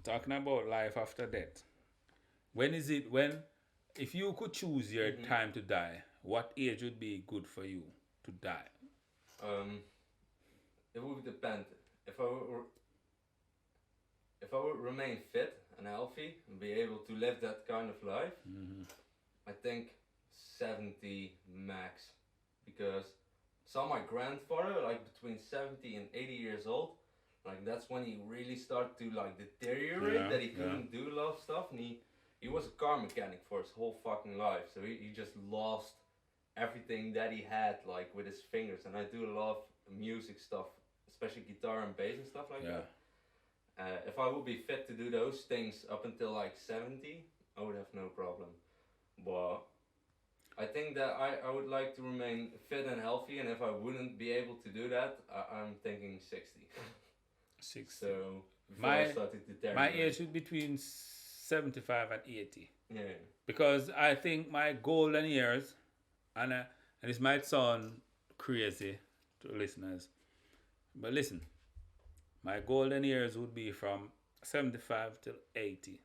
talking about life after death. When is it when if you could choose your Mm-hmm. time to die, what age would be good for you to die? Um, it would depend. If I were, if I would remain fit and healthy and be able to live that kind of life, Mm-hmm. I think 70 max. Because saw my grandfather like between 70 and 80 years old. Like that's when he really started to like deteriorate Yeah, that he yeah. couldn't do a lot of stuff, and he was a car mechanic for his whole fucking life. So he just lost everything that he had like with his fingers. And I do a lot of music stuff, especially guitar and bass and stuff like Yeah. that. If I would be fit to do those things up until like 70, I would have no problem. But I think that I would like to remain fit and healthy, and if I wouldn't be able to do that, I'm thinking 60. 60. So before I My started to my deteriorate. age would be between 75 and 80. Yeah. Because I think my golden years, and this might sound crazy to listeners, but listen, my golden years would be from 75 till 80.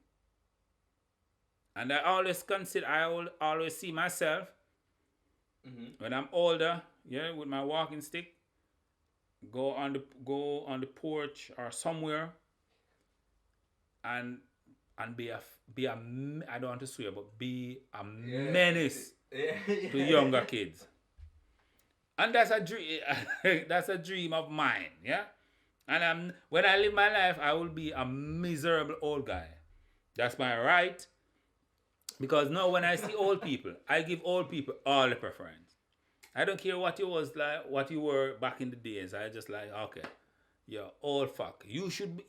And I always consider, I will always see myself Mhm. when I'm older, yeah, with my walking stick, go on the porch or somewhere and be a I don't want to swear, but be a Yeah. menace Yeah. to Yeah. younger kids. And that's a dream. That's a dream of mine. Yeah. And when I live my life, I will be a miserable old guy. That's my right. Because now when I see old people, I give old people all the preference. I don't care what you was like, what you were back in the days. I just like, okay, you're old fuck. You should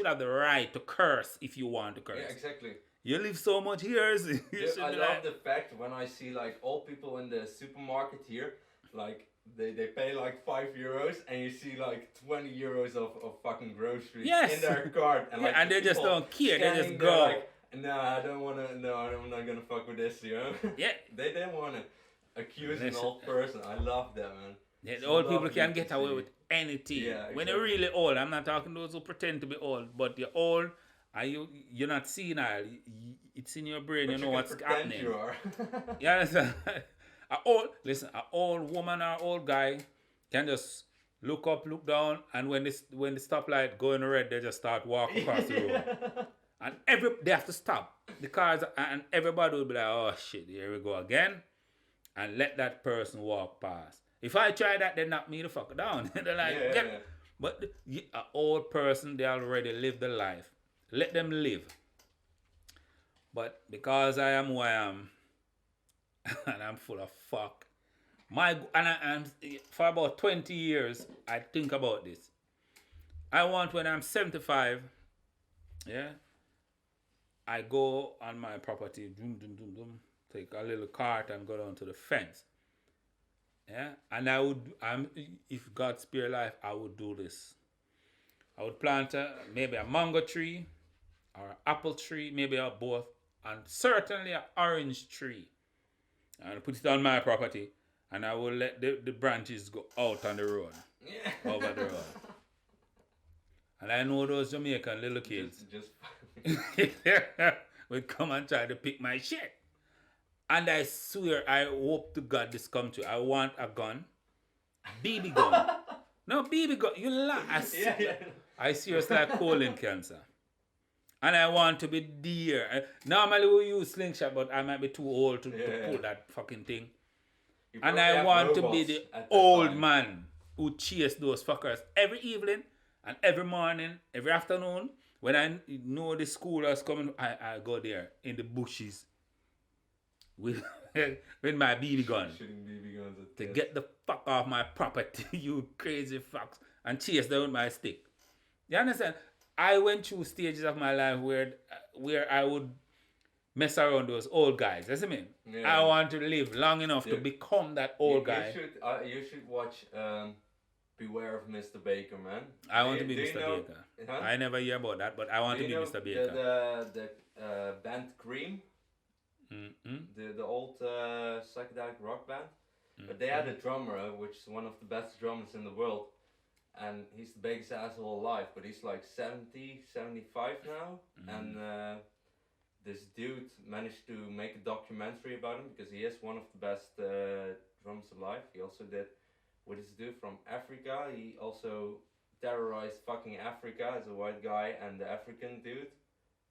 have the right to curse if you want to Yeah. curse. Exactly. You live so much years, you Dude, should I be love like, the fact when I see like old people in the supermarket here, like they pay like €5 and you see like €20 of fucking groceries in yes, their cart, and yeah, like and the they just people don't care. They just standing there go. like, no, I don't wanna, no, I'm not gonna fuck with this, you know? Yeah, They didn't wanna accuse an listen. old person. I love that, man. Yeah, It's the old people lovely can to get away see. with anything. Yeah, When they're exactly. really old, I'm not talking those who pretend to be old, but you're old and you're not senile. It's in your brain. You But you know can what's pretend happening. you are. You understand? A old woman or old guy can just look up, look down, and when the stoplight going red, they just start walk across the road, Yeah. and they have to stop the cars, and everybody will be like, oh shit, here we go again, and let that person walk past. If I try that, they knock me the fuck down. They're Yeah, like, yeah, get. yeah. But an old person, they already lived the life. Let them live. But because I am who I am, and I'm full of fuck, and for about 20 years, I think about this. I want when I'm 75, yeah, I go on my property, doom, doom, doom, doom, take a little cart and go down to the fence. Yeah, and if God spare life, I would do this. I would plant maybe a mango tree or an apple tree, maybe a both, and certainly an orange tree. And put it on my property, and I will let the branches go out on the road, Yeah. over the road. And I know those Jamaican little kids just. would come and try to pick my shit. And I swear, I hope to God this come true. I want a gun, BB gun. No, BB gun. You laugh. Yeah, yeah. I serious like colon cancer. And I want to be dear. Normally we use slingshot, but I might be too old to Yeah. pull that fucking thing. You And probably I have want to be robots the at that old time. man who chase those fuckers every evening and every morning, every afternoon. When I know the school is coming, I go there in the bushes with, with my BB gun Shooting BB guns at to kids. get the fuck off my property, you crazy fucks, and chase them with my stick. You understand? I went through stages of my life where I would mess around those old guys. That's what I mean. I Yeah. want to live long enough to Dude, become that you, old you guy. should you should watch Beware of Mr. Baker, man. I want to be Do you Mr. know? Baker. Huh? I never hear about that, but I want Do to you be know Mr. Baker. the band Cream, Mm-mm. the old psychedelic rock band? But they Mm-mm. had a drummer, which is one of the best drummers in the world. and he's the biggest asshole alive, but he's like 70, 75 now, and this dude managed to make a documentary about him because he is one of the best drums alive. He also did with this dude from Africa. He also terrorized fucking Africa as a white guy, and the African dude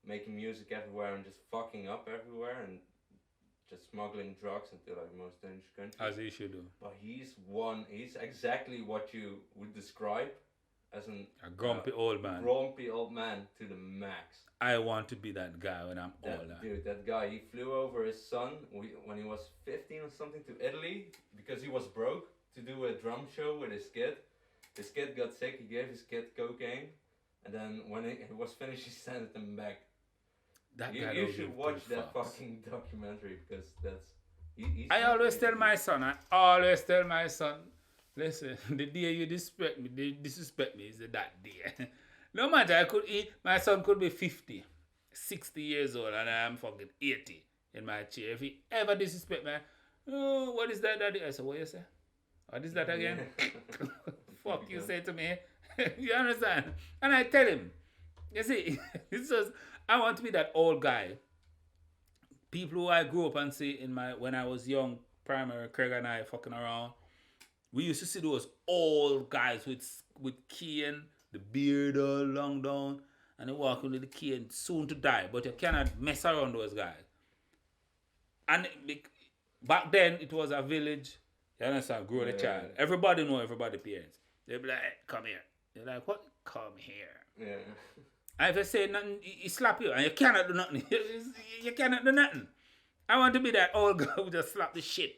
making music everywhere and just fucking up everywhere and just smuggling drugs into like the most dangerous countries. As he should do. But he's exactly what you would describe as a grumpy old man. Grumpy old man to the max. I want to be that guy when I'm older. Dude, that guy, he flew over his son when he was 15 or something to Italy because he was broke to do a drum show with his kid. His kid got sick, he gave his kid cocaine, and then when it was finished, he sent him back. You should watch that fucking documentary because that's... I always tell my son, listen, the day you disrespect me is that day. No matter, my son could be 50, 60 years old, and I'm fucking 80 in my chair. If he ever disrespect me, oh, what is that, daddy? I said, what you say? What is that again? Fuck you say to me. You understand? And I tell him, you see, it's just, I want to be that old guy. People who I grew up and see when I was young, primary, Craig and I fucking around, we used to see those old guys with cane, the beard all long down, and they walking with the cane, soon to die, but you cannot mess around those guys. And back then, it was a village, you understand, grow the child. Everybody know everybody's parents. They be like, hey, come here. They're like, what? Come here. Yeah. And if you say nothing, he slap you, and you cannot do nothing. You cannot do nothing. I want to be that old guy who just slap the shit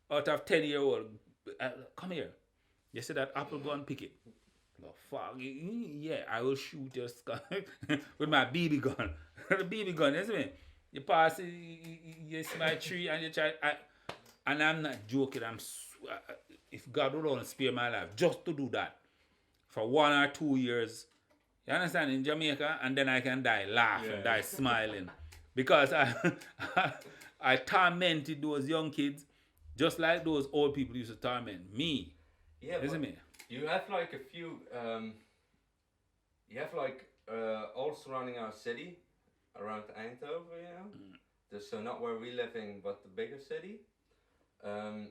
out of 10-year-old. Come here. You see that apple, go and pick it. Oh, fuck. Yeah, I will shoot your skull with my BB gun. The BB gun, you see me? You pass, you see my tree, and you try. And I'm not joking. If God would only spare my life just to do that for 1 or 2 years, you understand, in Jamaica, and then I can die laughing, die smiling. Because I tormented those young kids just like those old people used to torment me. Yeah, isn't it? You have like a few, all surrounding our city, around Eindhoven, you know? So not where we living, but the bigger city.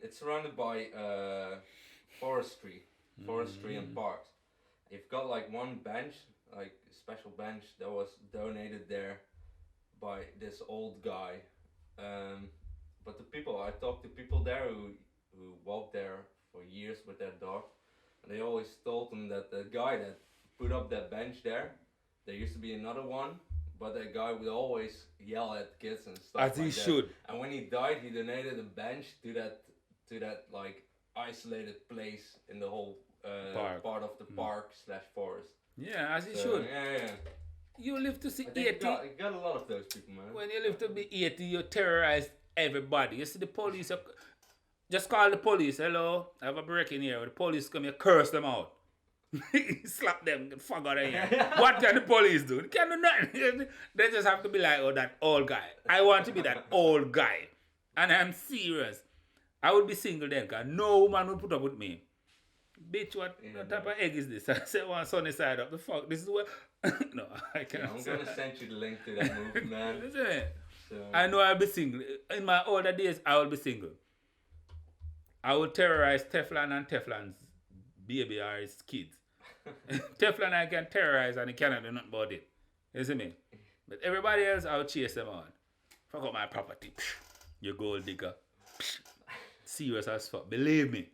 It's surrounded by forestry and parks. You've got like one bench, like a special bench that was donated there by this old guy. But I talked to people there who walked there for years with their dog, and they always told them that the guy that put up that bench there used to be another one, but that guy would always yell at kids and stuff. As he should. And when he died, he donated a bench to that like isolated place in the whole part of the park/forest. Yeah, as he should. Yeah. You live to see 80. You got a lot of those people, man. When you live to be 80, you terrorize everybody. You see the police, just call the police. Hello, I have a break in here. The police come here, curse them out. Slap them, get fuck out of here. What can the police do? They can't do nothing. They just have to be like, oh, that old guy. I want to be that old guy. And I'm serious. I would be single then, because no woman would put up with me. Bitch, what type of egg is this? I said, one sunny side up. The fuck? This is what... No, I can't. I'm going to send you the link to that movie, man. Listen, so. I know I'll be single. In my older days, I will be single. I will terrorize Teflon and Teflon's baby or his kids. Teflon I can terrorize and he cannot do nothing about it. You see me? But everybody else, I'll chase them on. Fuck up my property. You gold digger. Serious as fuck. Believe me.